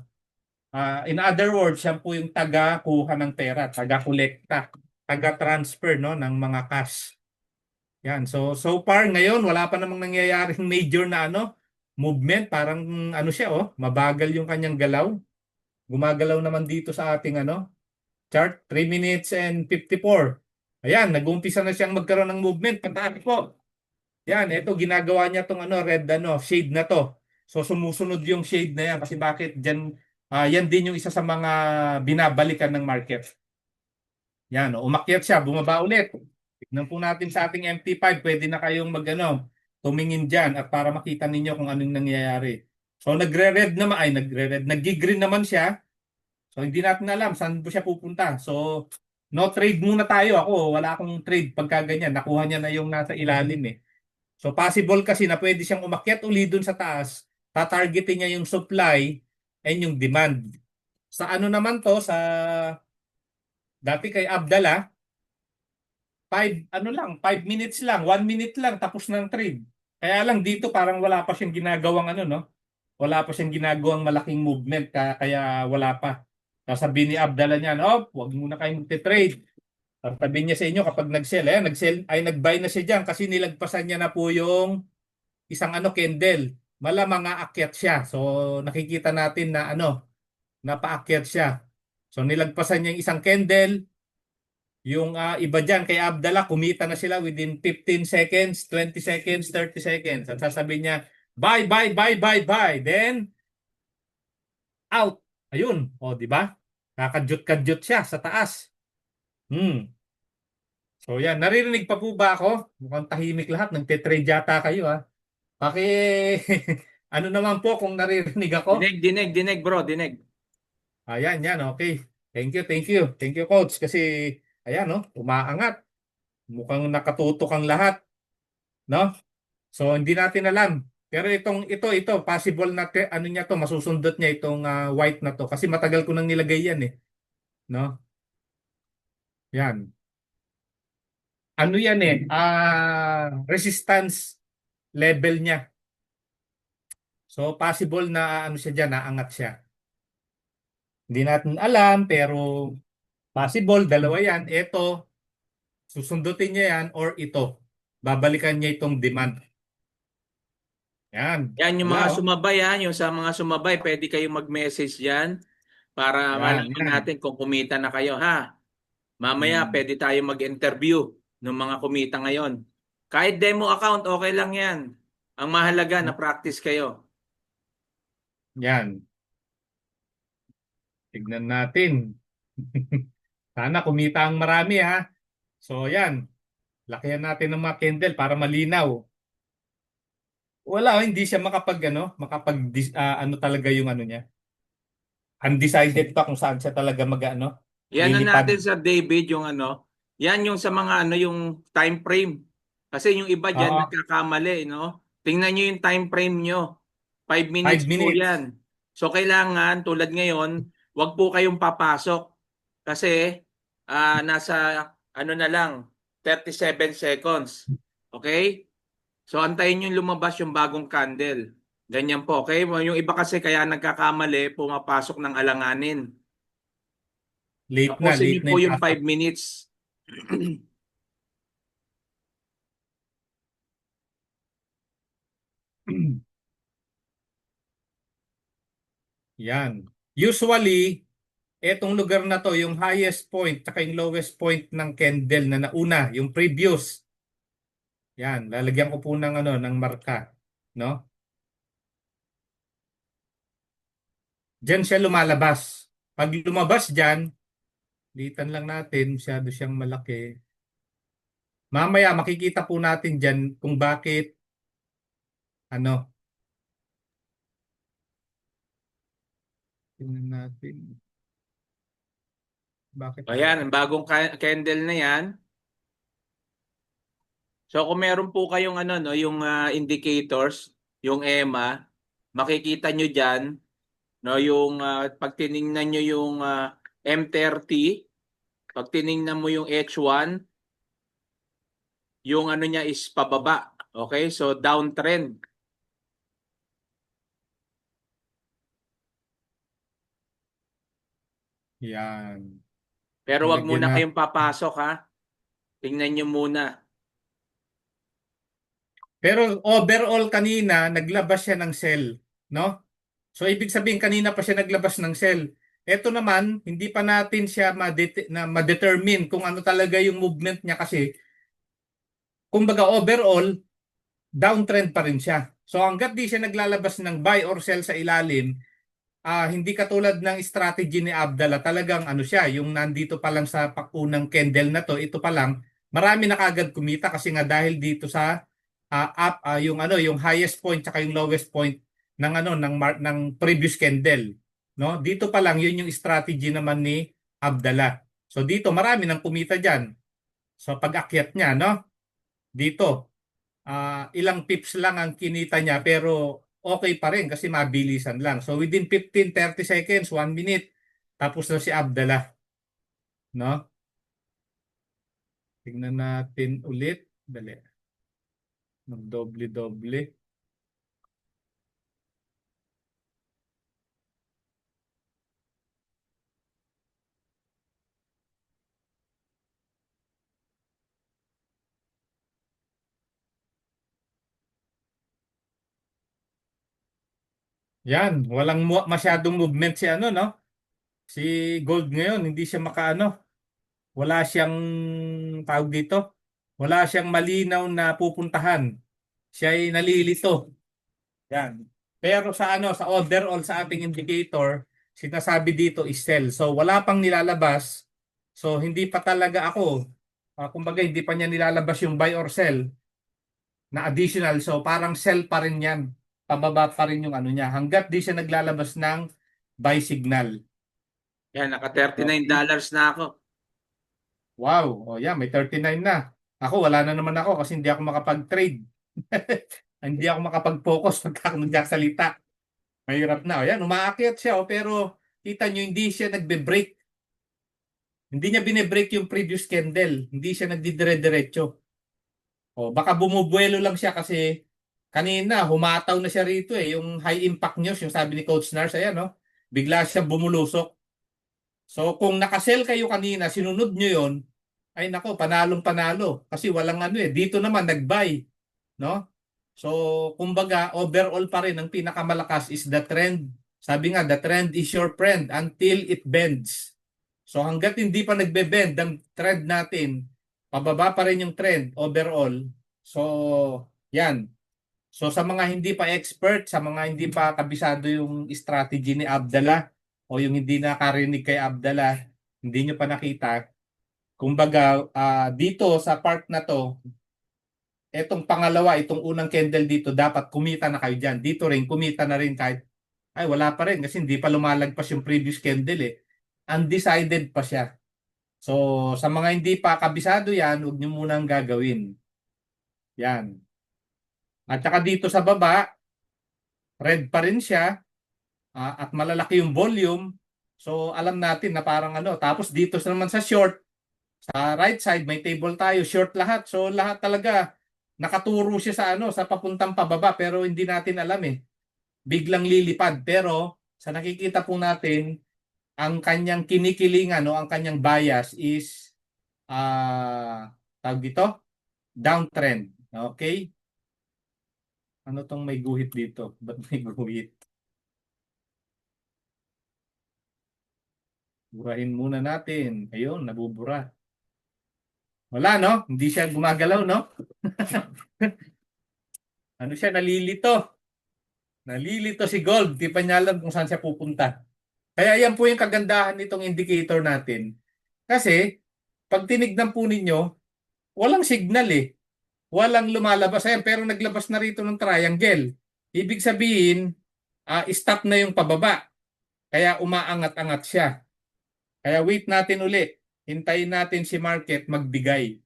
in other words, yan po yung taga-kuha ng pera, taga-kolekta, taga-transfer no ng mga cash. Yan. So far ngayon wala pa namang nangyayaring major na ano movement, parang ano siya mabagal yung kanyang galaw. Gumagalaw naman dito sa ating ano chart 3 minutes and 54. Ayan, nag-uumpisa na siyang magkaroon ng movement pataas po. Yan, ito ginagawa niya tong ano red ano shade na to. So sumusunod yung shade na yan kasi bakit diyan yan din yung isa sa mga binabalikan ng market. Yan, umakyat siya, bumaba ulit. Tignan po natin sa ating MT5, pwede na kayong magano, tumingin diyan at para makita ninyo kung anong nangyayari. So nagre-red naman, ay nagre-red, nag-green naman siya. So hindi natin alam saan po siya pupunta. So no trade muna tayo. Ako, wala akong trade pagka ganyan. Nakuha niya na yung nasa ilalim eh. So possible kasi na pwede siyang umakyat uli dun sa taas. Tatargetin niya yung supply and yung demand. Sa ano naman to, sa dati kay Abdallah, 5 minutes lang, 1 minute lang tapos ng trade. Kaya lang dito parang wala pa siyang ginagawang ano no. Wala pa siyang ginagawang malaking movement kaya wala pa. Sasabihin ni Abdallah niyan, "Oh, wag muna kayong magte-trade." Sasabihin niya sa inyo kapag nag-sell, nag-buy na siya diyan kasi nilagpasan niya na po yung isang ano candle. Malamang aakyat siya. So nakikita natin na ano, napaakyat siya. So nilagpasan niya yung isang candle. Yung iba dyan kay Abdallah, kumita na sila within 15 seconds, 20 seconds, 30 seconds. At sasabihin niya, buy, buy, buy, buy, buy. Then, out. Ayun. O, di ba? Kakadyot-kadyot siya sa taas. Hmm. So, yan. Naririnig pa po ba ako? Mukhang tahimik lahat. Nagte-trade yata kayo, ha? Paki... ano naman po kung naririnig ako? Dinig, dinig, dinig bro, dinig. Ayan, yan. Okay. Thank you, thank you. Thank you, coach. Kasi, ayan, no? Umaangat. Mukhang nakatutok ang lahat. No? So hindi natin alam. Pero ito possible na ano niya to masusundot niya itong white na to kasi matagal ko nang nilagay yan eh, no? Yan. Ano yan eh? Resistance level niya. So possible na ano siya diyan, naangat siya. Hindi natin alam pero possible dalawa yan. Ito susundutin niya yan or ito. Babalikan niya itong demand. Yan. Yan yung Wala mga oh. sumabay yung sa mga sumabay, pwede kayong mag-message diyan para Yan, malaman yan. natin kung kumita na kayo ha. Mamaya Hmm. pwede tayo mag-interview ng mga kumita ngayon. Kahit demo account, okay lang yan. Ang mahalaga na practice kayo. Yan. Tignan natin. Sana kumita ang marami ha. So yan, lakihan natin ng mga candle para malinaw. Wala, hindi siya ano talaga yung ano niya. Undecided pa kung saan siya talaga Yan na lilipad. natin sa David yung yan yung sa mga yung time frame. Kasi yung iba diyan Oo, nagkakamali, no? Tingnan niyo yung time frame niyo. 5 minutes 5 po minutes. yan. So kailangan tulad ngayon, wag po kayong papasok kasi nasa na lang 37 seconds. Okay? So antayin yung lumabas yung bagong candle. Ganyan po, okay? Yung iba kasi kaya nagkakamali, pumapasok ng alanganin. Tapusin niyo Late na po yung yung pasok. 5 minutes. Yan. Usually, etong lugar na to, yung highest point at yung lowest point ng candle na nauna, yung previous. Yan, lalagyan ko po ng marka, no? Diyan siya lumalabas. Pag lumabas diyan, litan lang natin, masyado siyang malaki. Mamaya makikita po natin diyan kung bakit ano, tingnan natin. Bakit Ayan, ang bagong candle na yan. So kung meron po kayong ano no, yung indicators, yung EMA, makikita nyo diyan no yung pag tiningnan nyo yung M30, pag tiningnan mo yung H1, yung ano niya is pababa. Okay? So downtrend. Yan. Pero wag Nilagyan muna na. kayong papasok ha. Tingnan nyo muna. Pero overall kanina, naglabas siya ng sell, no? So ibig sabihin kanina pa siya naglabas ng sell. Ito naman, hindi pa natin siya ma-determine kung ano talaga yung movement niya kasi kumbaga overall, downtrend pa rin siya. So hangga't di siya naglalabas ng buy or sell sa ilalim, hindi katulad ng strategy ni Abdallah, talagang ano siya, yung nandito pa lang sa pakunang candle na to, ito pa lang, marami na kagad kumita kasi nga dahil dito sa yung ano, yung highest point tsaka yung lowest point ng ano ng previous candle, no? Dito pa lang yun yung strategy naman ni Abdallah. So dito marami nang kumita diyan. So pag-akyat niya, no? Dito ilang pips lang ang kinita niya pero okay pa rin kasi mabilisan lang. So within 15-30 seconds, 1 minute, tapos na si Abdallah, no? Tingnan natin ulit. Dali. Magdoble-doble. Yan, walang masyadong movement si ano, no? Si Gold ngayon, hindi siya makaano. Wala siyang tawag dito. Wala siyang malinaw na pupuntahan. Siya ay nalilito. Yan. Pero sa ano, sa overall sa ating indicator, sinasabi dito is sell. So wala pang nilalabas. So hindi pa talaga ako, kumbaga hindi pa niya nilalabas yung buy or sell na additional. So parang sell pa rin yan. Pababa pa rin yung ano niya. Hanggat di siya naglalabas ng buy signal. Yan, naka $39 Okay. na ako. Wow. O yan, may 39 na. Ako, wala na naman ako kasi hindi ako makapag-trade. Hindi ako makapag-focus pagka ako nagsasalita. Mahirap na. O yan, umaakyat siya. Pero kita nyo, hindi siya nagbe-break. Hindi niya bine-break yung previous candle. Hindi siya nagdidire-diretso. O baka bumubuelo lang siya kasi kanina humataw na siya rito yung high impact news, yung sabi ni Coach Nars, ayan no. Bigla siya bumulusok. So kung nakasell kayo kanina, sinunod nyo yon, ay nako, panalong panalo kasi walang ano dito naman nag-buy, no? So kumbaga overall pa rin ang pinakamalakas is the trend. Sabi nga, the trend is your friend until it bends. So hangga't hindi pa nagbe-bend ang trend natin, pababa pa rin yung trend overall. So yan. So sa mga hindi pa expert, sa mga hindi pa kabisado yung strategy ni Abdallah o yung hindi nakarinig kay Abdallah, hindi nyo pa nakita. Kumbaga dito sa part na to, etong pangalawa, itong unang candle dito, dapat kumita na kayo dyan. Dito rin, kumita na rin kahit, ay wala pa rin kasi hindi pa lumalagpas yung previous candle Undecided pa siya. So, sa mga hindi pa kabisado yan, huwag nyo munang gagawin. Yan. At saka dito sa baba, red pa rin siya at malalaki yung volume. So, alam natin na parang ano. Tapos dito naman sa short, sa right side, may table tayo, short lahat. So, lahat talaga nakaturo siya sa ano, sa papuntang pababa pero hindi natin alam Biglang lilipad. Pero sa nakikita po natin, ang kanyang kinikilingan o ang kanyang bias is tawag dito, downtrend. Okay? Ano tong may guhit dito? Ba't may guhit? Burahin muna natin. Ayun, nabubura. Wala, no? Hindi siya gumagalaw, no? Ano siya, nalilito. Nalilito si Gold. Di pa niya alam kung saan siya pupunta. Kaya yan po yung kagandahan nitong indicator natin. Kasi, pag tinignan po ninyo, walang signal Walang lumalabas. Ayan, pero naglabas na rito ng triangle. Ibig sabihin, stop na yung pababa. Kaya umaangat-angat siya. Kaya wait natin uli. Hintayin natin si market magbigay.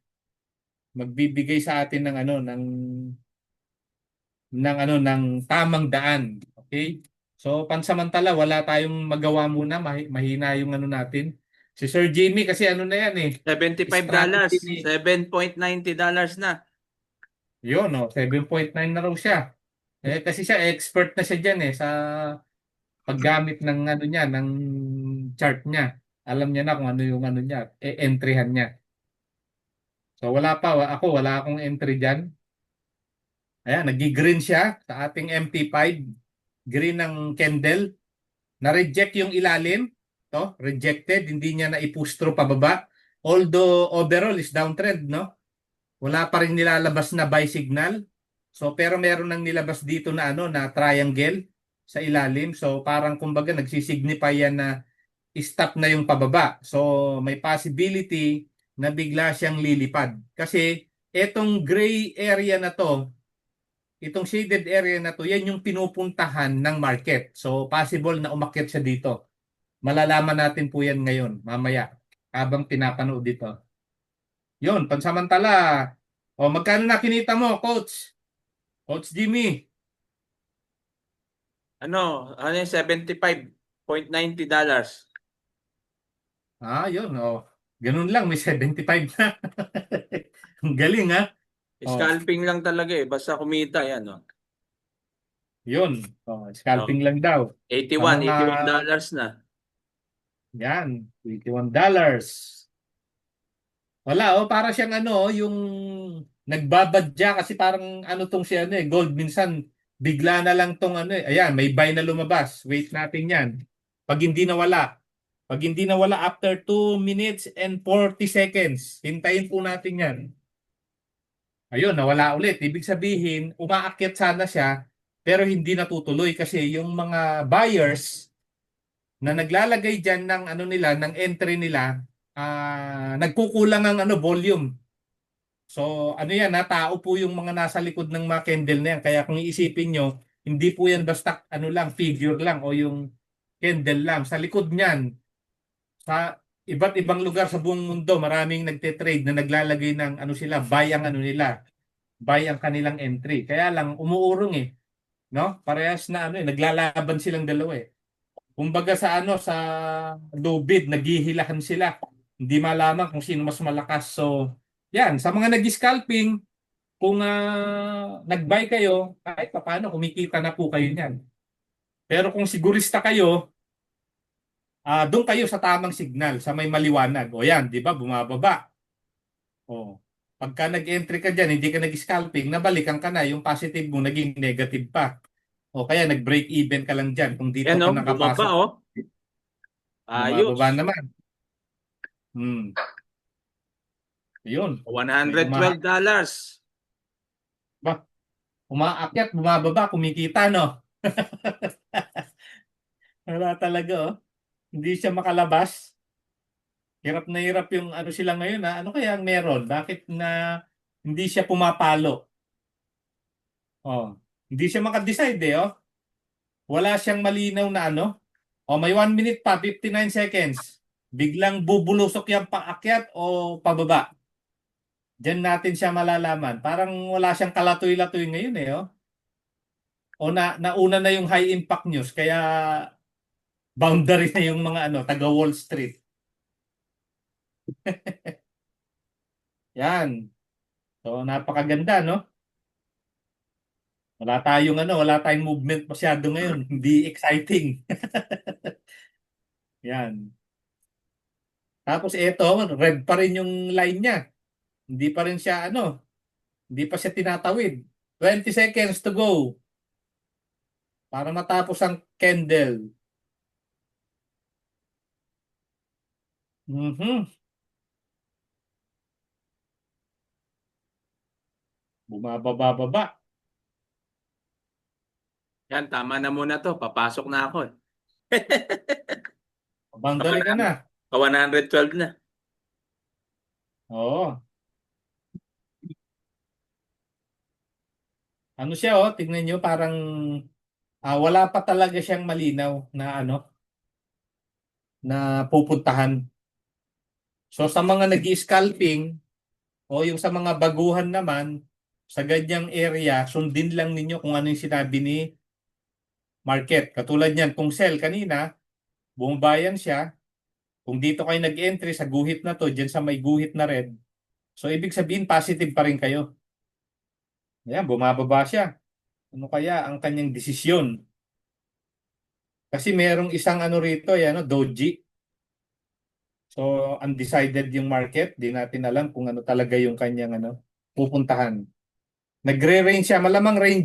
Magbibigay sa atin ng ng tamang daan. Okay? So pansamantala wala tayong magawa muna, mahina yung natin. Si Sir Jimmy kasi na yan eh. Strategy $75, ni $7.90 na. yun, 7.9 na raw siya. Kasi siya expert na siya diyan sa paggamit ng niya, ng chart niya. Alam niya na kung ano yung niya, entryhan niya. So wala pa, wala akong entry diyan. Ayan, nagi-green siya sa ating MT5. Green ng candle. Na-reject yung ilalim. Rejected. Hindi niya na-i-push through pababa. Although overall is downtrend, no? Wala pa rin nilalabas na buy signal. So pero meron nang nilabas dito na na triangle sa ilalim. So parang kumbaga nagsisignify yan na stop na yung pababa. So may possibility na bigla siyang lilipad. Kasi etong gray area na to, itong shaded area na to, yan yung pinupuntahan ng market. So possible na umakyat siya dito. Malalaman natin po yan ngayon, mamaya, habang pinapanood dito. Yun, pansamantala. O, magkano na kinita mo, Coach? Coach Jimmy? Ano yung $75.90? Yun. Ganun lang, may 75 na. Ang galing, ha? Scalping lang talaga Basta kumita yan, Yun. Oh, Scalping lang daw. Sa mga, $81 na. yan, $21. Wala, para siyang yung nagbabadya kasi parang tong si gold minsan bigla na lang tong ayan, may buy na lumabas. Wait natin 'yan. Pag hindi nawala, after 2 minutes and 40 seconds, hintayin po natin 'yan. Ayun, nawala ulit. Ibig sabihin, umaakyat sana siya pero hindi natutuloy kasi yung mga buyers na naglalagay diyan ng nila, ng entry nila, nagkukulang ang volume. So yan tao po yung mga nasa likod ng mga candle na yan. Kaya kung iisipin nyo, hindi po yan basta lang, figure lang o yung candle lang. Sa likod niyan, sa iba't ibang lugar sa buong mundo, maraming nagte-trade na naglalagay ng sila, buy ang nila, buy ang kanilang entry. Kaya lang umuurong no? Parehas na naglalaban silang dalawa Kumbaga sa sa lubid, naghihilahan sila. Hindi malaman kung sino mas malakas. So, yan, sa mga nag-scalping, kung nag-buy kayo, kahit paano kumikita na po kayo niyan. Pero kung sigurista kayo, doon kayo sa tamang signal, sa may maliwanag. O yan, di ba, bumababa. O, pagka nag-entry ka dyan, hindi ka nag-scalping, nabalikan ka na, yung positive mo naging negative pa. O kaya nag-break even ka lang dyan kung dito Yan ka bumaba nakapasok. Bumababa Ayos. naman. Yun. May $112. umaakyat, bumababa, kumikita, no? Wala talaga, Hindi siya makalabas. Hirap na hirap yung sila ngayon, ha? Ano kaya ang meron? Bakit na hindi siya pumapalo? Hindi siya makadecide, Wala siyang malinaw na may 1 minute pa, 59 seconds. Biglang bubulusok yung paakyat o pababa. Diyan natin siya malalaman. Parang wala siyang kalatoy-latoy ngayon, O nauna na yung high impact news kaya boundary na yung mga taga Wall Street. Yan. So napakaganda, no? Wala tayong movement masyado ngayon. Hindi exciting. Yan. Tapos ito, red pa rin yung line niya. Hindi pa rin siya hindi pa siya tinatawid. 20 seconds to go para matapos ang candle. Bumababa-baba. Yan, tama na muna to. Papasok na ako. Boundary ka na. 112 na. Oo. Siya, tignan nyo, parang wala pa talaga siyang malinaw na na pupuntahan. So sa mga nag-scalping o yung sa mga baguhan naman, sa ganyang area, sundin lang ninyo kung ano yung sinabi ni market. Katulad niyan, kung sell kanina, bumabayan siya. Kung dito kayo nag-entry sa guhit na to, dyan sa may guhit na red, so ibig sabihin positive pa rin kayo. Ayan, bumababa siya. Ano kaya ang kanyang desisyon? Kasi merong isang ano rito, yan, no, doji. So, undecided yung market. Di natin alam kung ano talaga yung kanyang pupuntahan. Nagre-range siya. Malamang range